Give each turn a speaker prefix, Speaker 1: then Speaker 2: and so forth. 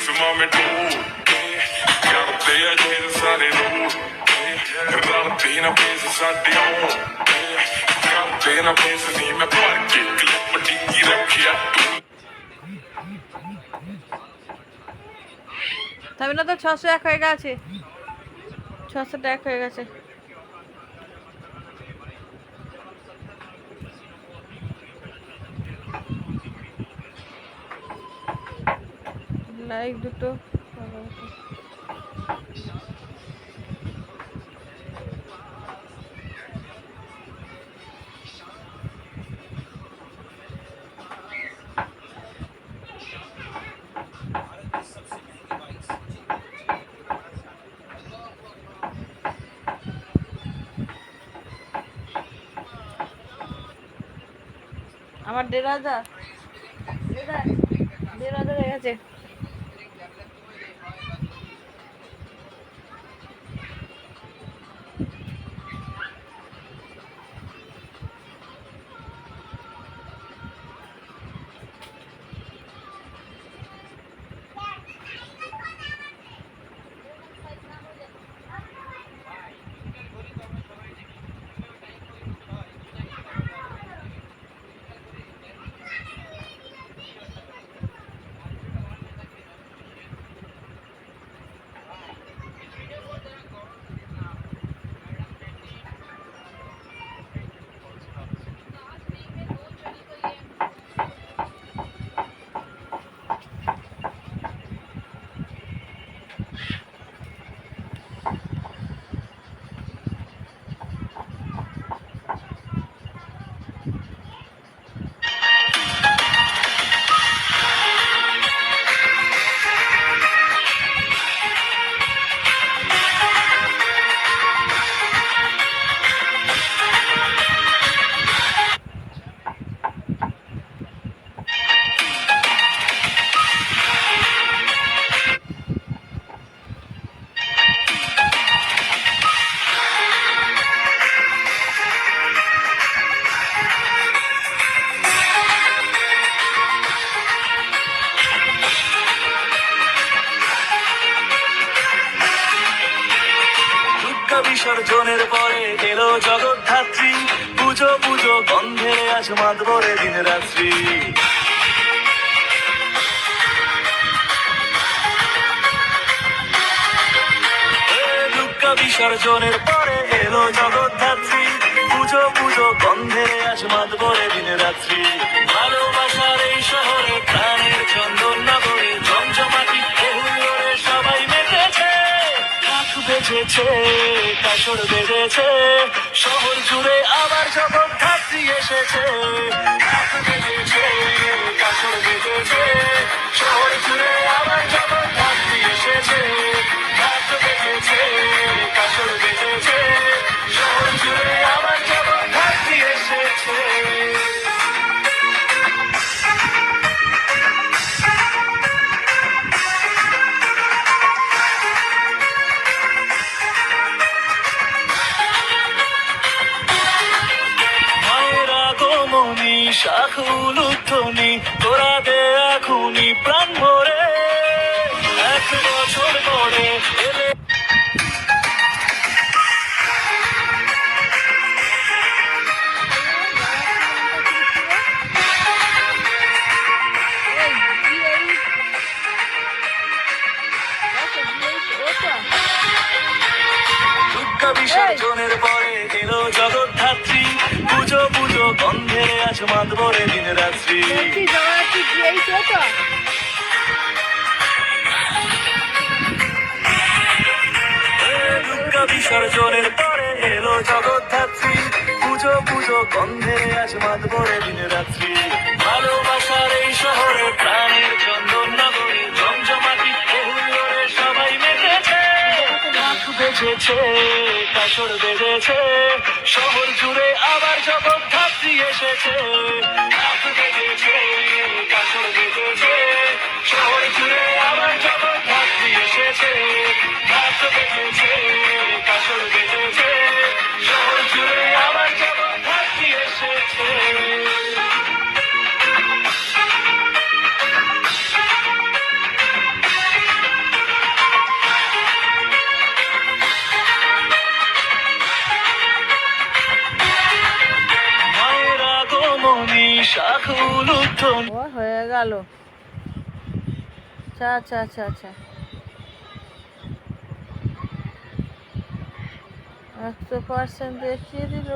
Speaker 1: ਕਿਸਮਾਂ ਮੇ ਢੋਲ ਕਰਦੇ ਆ ਜੇਰ ਸਾਰੇ ਰੋਲ ਰਲਦੇ ਨਾ ਪੇਸ ਸਾਡੇ ਹੋਂ ਕਰਦੇ ਨਾ ਪੇਸ ਨਹੀਂ ਮੈਂ ਭਰ ਕੇ ਕਲਿੱਪ ਡਿੱਗੀ ਰੱਖਿਆ
Speaker 2: তবে না তো 601 হয়ে গেছে 601 হয়ে গেছে লাইক দুটো আমার 1,500 হয়ে গেছে
Speaker 3: বিসর্জনের পরে এলো জগদ্ধাত্রী পুজো পুজো গন্ধে আজ মাতবরে দিন রাত্রি দুর্গা বিসর্জনের পরে এলো জগদ্ধাত্রী পুজো পুজো গন্ধে আজ মাতবরে দিন রাত্রি ভালোবাসার এই শহরে প্রাণের চন্দন নগরে জমজমাটি বহুরে সবাই মেতেছে বেজেছে কাসর বেজেছে শহর জুড়ে আবার জগদ্ধাত্রী এসেছে বেজেছে কাসর বেজেছে শহর জুড়ে আবার জগদ্ধাত্রী এসেছে বেজেছে কাসর বেজেছে শহর জুড়ে আবার জগদ্ধাত্রী এসেছে শাখুল উত্থনি তোরা দে এখুনি প্রাণ ভরে 1 বছর পরে এলে দুর্গা বিসর্জনের পরে এলো জগদ্ধাত্রী পুজো পুজো গন্ধে আজ মাতবরে দিন রাত্রি দুর্গা বিসর্জনের পরে এলো জগদ্ধাত্রী পুজো পুজো গন্ধে আজ মাতবরে দিন রাত্রি ভালোবাসার এই শহরে প্রাণের চন্দন নগরে জমজমাটি বহুরে সবাই মেতেছে বেজেছে কাসর বেজেছে শহর জুড়ে আবার জগদ্ধাত্রী এসেছে বেজেছে কাসর বেজেছে শহর জুড়ে আবার জগদ্ধাত্রী এসেছে বেজেছে কাসর বেজেছে শহর জুড়ে আবার জগদ্ধাত্রী এসেছে মুগ্ধ
Speaker 2: ও হয়ে গেল। আচ্ছা আচ্ছা আচ্ছা আচ্ছা, 100% দেখিয়ে দিল।